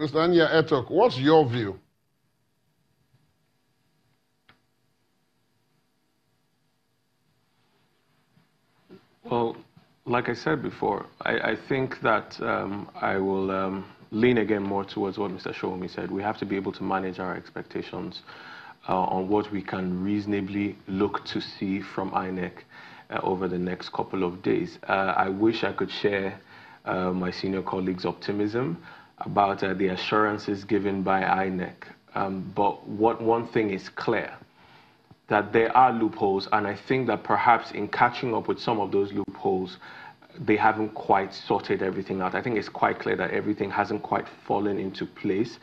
Mr. Anya Etok, what's your view? Well, like I said before, I think that I will lean again more towards what Mr. Showmi said. We have to be able to manage our expectations on what we can reasonably look to see from INEC over the next couple of days. I wish I could share my senior colleagues' optimism about the assurances given by INEC. But one thing is clear, that there are loopholes, and I think that perhaps in catching up with some of those loopholes, they haven't quite sorted everything out. I think it's quite clear that everything hasn't quite fallen into place.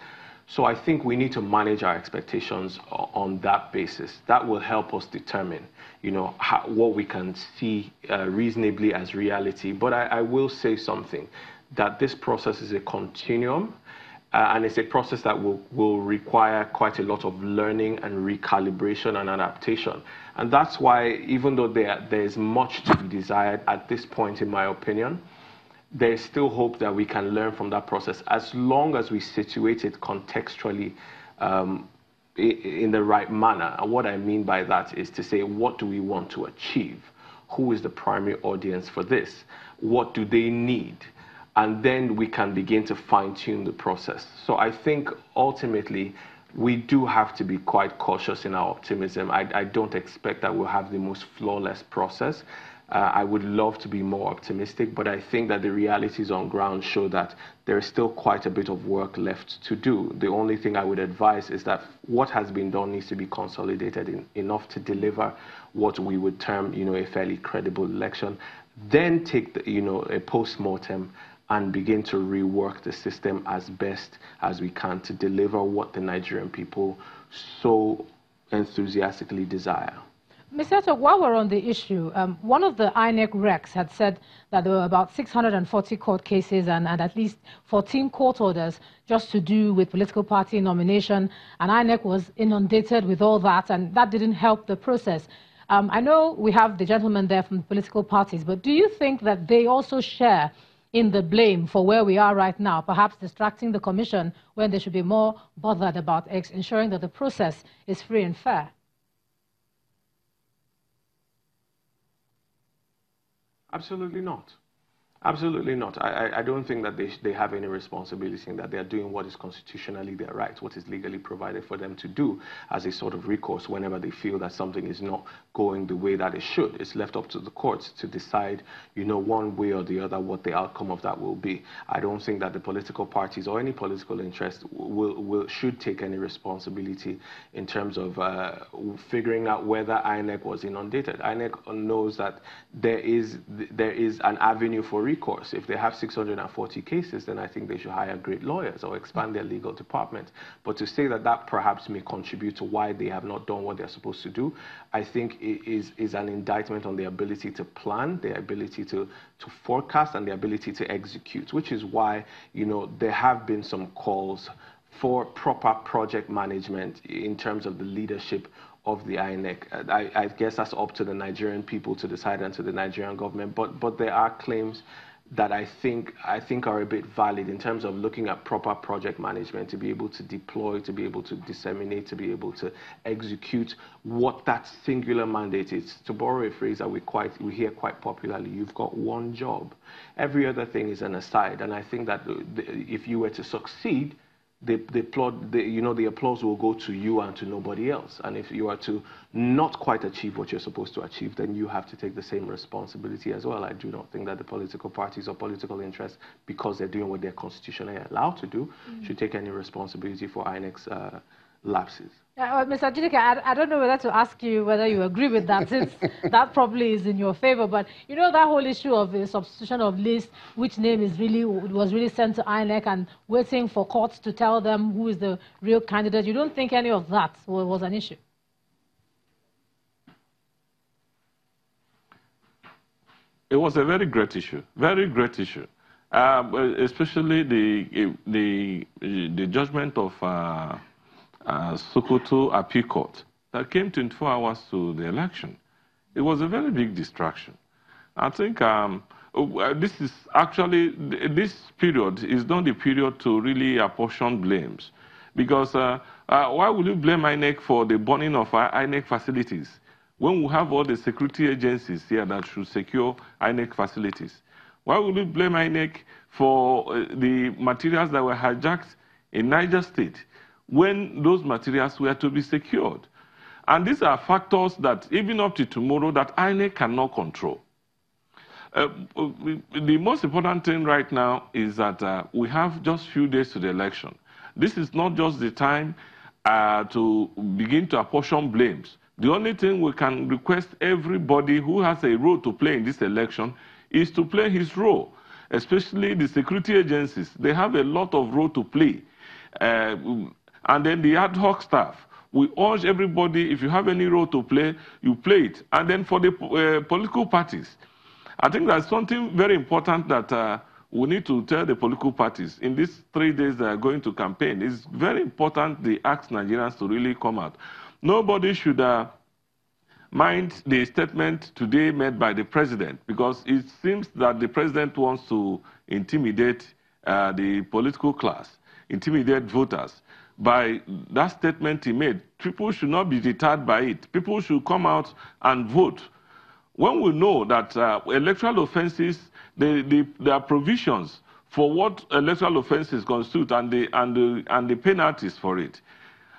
So I think we need to manage our expectations on that basis. That will help us determine, what we can see reasonably as reality. But I will say something, that this process is a continuum. And it's a process that will require quite a lot of learning and recalibration and adaptation. And that's why, even though there's much to be desired at this point, in my opinion, there's still hope that we can learn from that process, as long as we situate it contextually in the right manner. And what I mean by that is to say, what do we want to achieve? Who is the primary audience for this? What do they need? And then we can begin to fine-tune the process. So I think ultimately we do have to be quite cautious in our optimism. I don't expect that we'll have the most flawless process. I would love to be more optimistic, but I think that the realities on ground show that there is still quite a bit of work left to do. The only thing I would advise is that what has been done needs to be consolidated enough to deliver what we would term, a fairly credible election. Then take, a post-mortem and begin to rework the system as best as we can to deliver what the Nigerian people so enthusiastically desire. Mr. Etok, while we're on the issue, one of the INEC recs had said that there were about 640 court cases and at least 14 court orders just to do with political party nomination, and INEC was inundated with all that, and that didn't help the process. I know we have the gentleman there from the political parties, but do you think that they also share in the blame for where we are right now, perhaps distracting the Commission when they should be more bothered about ensuring that the process is free and fair? Absolutely not. Absolutely not. I don't think that they have any responsibility in that they are doing what is constitutionally their right, what is legally provided for them to do as a sort of recourse whenever they feel that something is not going the way that it should. It's left up to the courts to decide, one way or the other what the outcome of that will be. I don't think that the political parties or any political interest should take any responsibility in terms of figuring out whether INEC was inundated. INEC knows that there is an avenue for recourse. If they have 640 cases, then I think they should hire great lawyers or expand their legal department. But to say that perhaps may contribute to why they have not done what they're supposed to do, I think is an indictment on their ability to plan, their ability to forecast, and their ability to execute, which is why, there have been some calls for proper project management in terms of the leadership of the INEC. I guess that's up to the Nigerian people to decide and to the Nigerian government. But there are claims that I think are a bit valid in terms of looking at proper project management to be able to deploy, to be able to disseminate, to be able to execute what that singular mandate is. To borrow a phrase that we hear quite popularly, you've got one job. Every other thing is an aside. And I think that if you were to succeed, the applause will go to you and to nobody else. And if you are to not quite achieve what you're supposed to achieve, then you have to take the same responsibility as well. I do not think that the political parties or political interests, because they're doing what they're constitutionally allowed to do, should take any responsibility for INEC's lapses. Mr. Jidike, I don't know whether to ask you whether you agree with that, since that probably is in your favor. But that whole issue of the substitution of list, which name was really sent to INEC, and waiting for courts to tell them who is the real candidate, you don't think any of that was an issue? It was a very great issue, especially the judgment of Sokoto Appeal Court that came 24 hours to the election. It was a very big distraction. I think this is actually, this period is not the period to really apportion blames. Because why would you blame INEC for the burning of INEC facilities when we have all the security agencies here that should secure INEC facilities? Why would you blame INEC for the materials that were hijacked in Niger State when those materials were to be secured? And these are factors that, even up to tomorrow, that INEC cannot control. The most important thing right now is that we have just few days to the election. This is not just the time to begin to apportion blames. The only thing we can request everybody who has a role to play in this election is to play his role, especially the security agencies. They have a lot of role to play. And then the ad hoc staff. We urge everybody, if you have any role to play, you play it. And then for the political parties, I think that's something very important that we need to tell the political parties. In these 3 days they are going to campaign, it's very important they ask Nigerians to really come out. Nobody should mind the statement today made by the president, because it seems that the president wants to intimidate the political class, intimidate voters. By that statement he made, people should not be deterred by it. People should come out and vote. When we know that electoral offenses, there are provisions for what electoral offenses constitute and the penalties for it.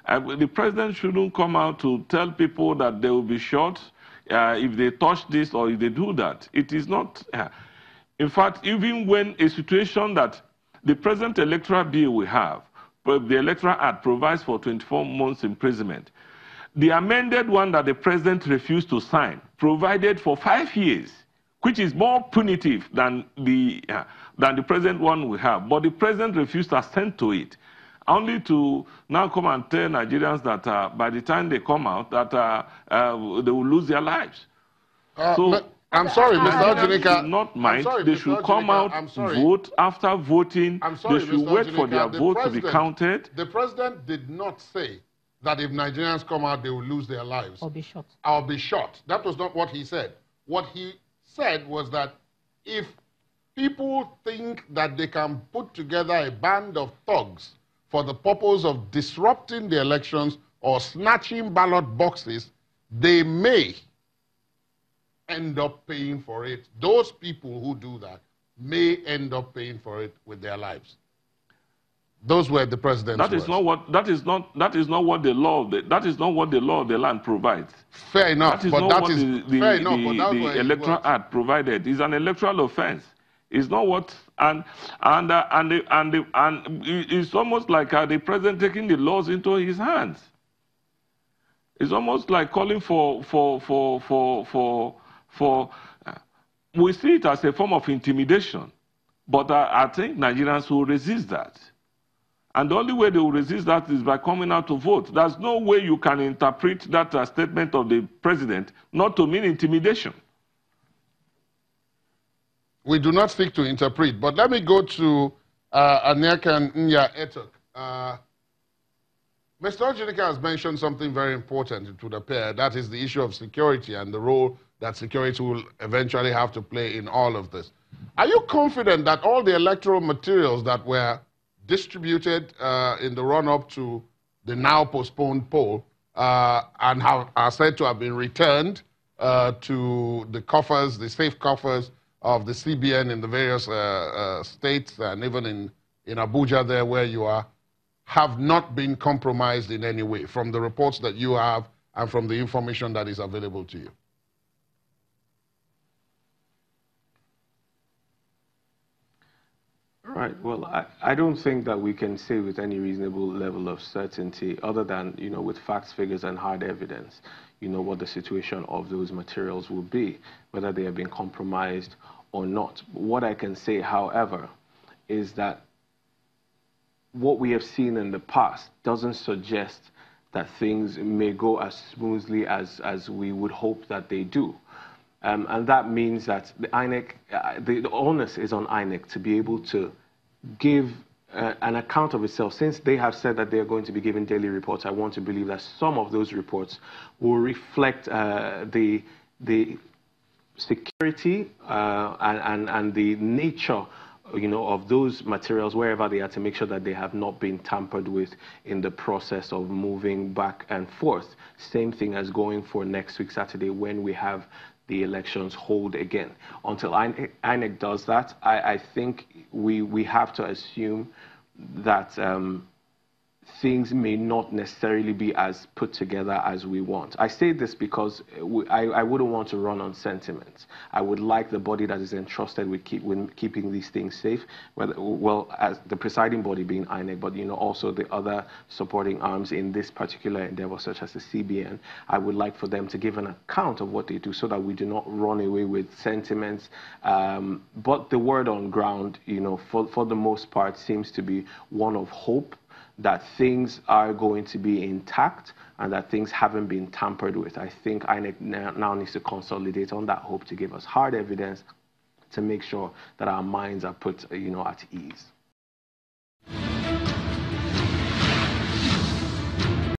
The president shouldn't come out to tell people that they will be shot if they touch this or if they do that. It is not. In fact, even when a situation that the present electoral bill we have, the Electoral Act provides for 24 months imprisonment. The amended one that the president refused to sign provided for 5 years, which is more punitive than the present one we have. But the president refused to assent to it, only to now come and tell Nigerians that by the time they come out, that they will lose their lives. I'm sorry, Mr. Ojinika. Not mind. They should come out, vote. After voting, they should wait for their vote to be counted. The president did not say that if Nigerians come out, they will lose their lives. Or be shot. Or be shot. That was not what he said. What he said was that if people think that they can put together a band of thugs for the purpose of disrupting the elections or snatching ballot boxes, they may end up paying for it. Those people who do that may end up paying for it with their lives. Those were the president's words. That is not what the law of the land provides. Fair enough, that is but not that what is the Electoral Act provided. It's an electoral offense. It's not what and it's almost like the president taking the laws into his hands. It's almost like calling we see it as a form of intimidation, but I think Nigerians will resist that. And the only way they will resist that is by coming out to vote. There's no way you can interpret that statement of the president not to mean intimidation. We do not seek to interpret, but let me go to Aniaka Nya-Etok. Mr. Ojinika has mentioned something very important to the pair. That is the issue of security and the role that security will eventually have to play in all of this. Are you confident that all the electoral materials that were distributed in the run-up to the now postponed poll and are said to have been returned to the coffers, the safe coffers of the CBN in the various states and even in Abuja there where you are, have not been compromised in any way from the reports that you have and from the information that is available to you? Right. Well, I don't think that we can say with any reasonable level of certainty, other than, with facts, figures, and hard evidence, what the situation of those materials will be, whether they have been compromised or not. What I can say, however, is that what we have seen in the past doesn't suggest that things may go as smoothly as we would hope that they do. And that means that the INEC, the onus is on INEC to be able to give an account of itself. Since they have said that they are going to be giving daily reports, I want to believe that some of those reports will reflect the security and the nature, of those materials wherever they are, to make sure that they have not been tampered with in the process of moving back and forth. Same thing as going for next week Saturday when we have the elections hold again. Until INEC does that, I think we have to assume that things may not necessarily be as put together as we want. I say this because I wouldn't want to run on sentiment. I would like the body that is entrusted with keeping these things safe, as the presiding body being INEC, but also the other supporting arms in this particular endeavor, such as the CBN. I would like for them to give an account of what they do so that we do not run away with sentiments. But the word on ground, for the most part, seems to be one of hope, that things are going to be intact and that things haven't been tampered with. I think INEC now needs to consolidate on that hope to give us hard evidence to make sure that our minds are put, at ease.